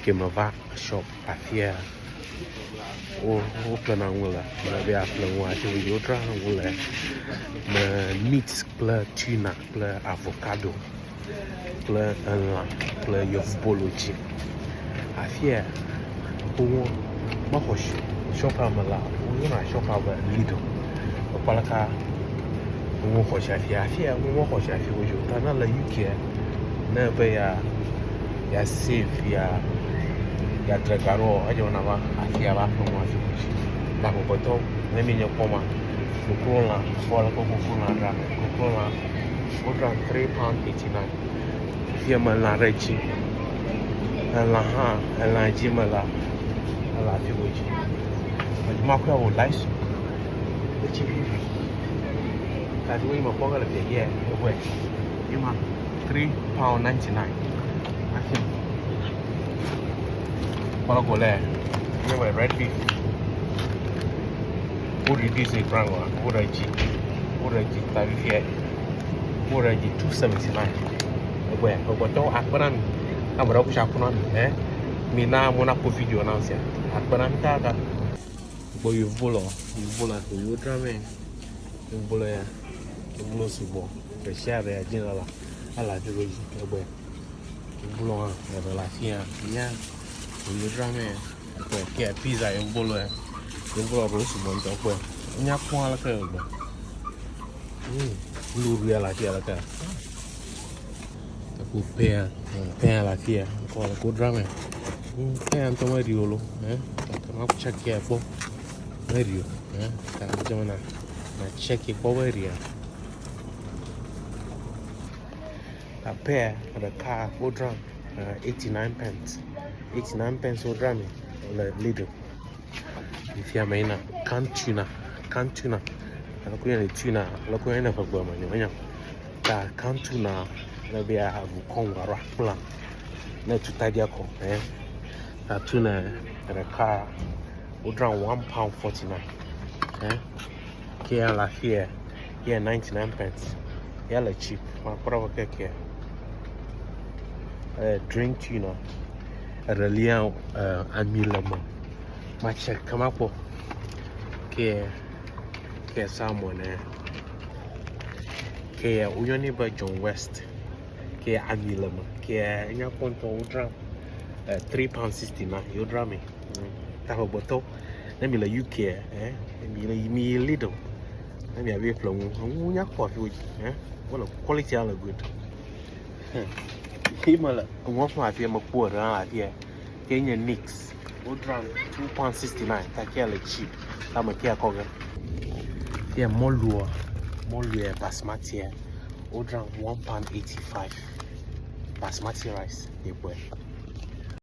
Kimava shop afia o plana ngula na bia plana ati we yotra ngula na meat plus tuna plus avocado plus plus yofboloji afia o ma hosh shop amala o na shop aba Lidl opalaka o hosh afia o hosh afia o jota na la UK na be ya save ya tregaro ajo na ba afia ba no ma fi ba ko to na mi nyo poma kukola fola ko kukola ra kukola otra £3.89 fia ma la rechi la ji ma la fi woji ma ko o lice the chi ka do ma ko ga le ye we ima £3.99 afi Kalau boleh, ini red beef. Udah di sini kurang lah, udah ji tapi dia, udah ji $2.79. Aku tahu aku nan, kamu berapa siapa nan? Mina mau nak video nan sih. Aku nan kata, boyu bola tu udah men, bola ya, bola subuh. Tersiar ya jenis lah, alah tu lagi, bola ada lah ya. Yo drame ko ke pizza yo bolo ro su bon to ko nya ko ala ka ba lu ria la tia la ka ta ku pe la tia ko la ko drame pe anto ma riolo ta ma ku check ya fo rio ta jona na check ko ba ria ta pe the car ko drum 89 pence 89 pence or drame or Lidl. If you are maina canned tuna. Aku yang tuna, aku yang apa buat macam ta canned tuna lebih aku kongwara pulang. Na tu tadi aku, ta tuna ada car udang £1.49. Kia lah here 99 pence. Ya lah cheap. Mak berapa kia? Drink tuna. Reliant amilama macam kamapo ke salmon ke uyoni ba John West ke amilama ke nya konto udra £3.69 udra me taho boto na mi la UK mi Lidl na mi abi flong nya coffee wala quality ala good Himala, ngok ma fi ma po ra dia. Kenya Nix. Odran £2.69. Ta kia le cheap. Ta ma kia ko ga. Dia molua basmati. Odran £1.85. Basmati rice. Ye boy.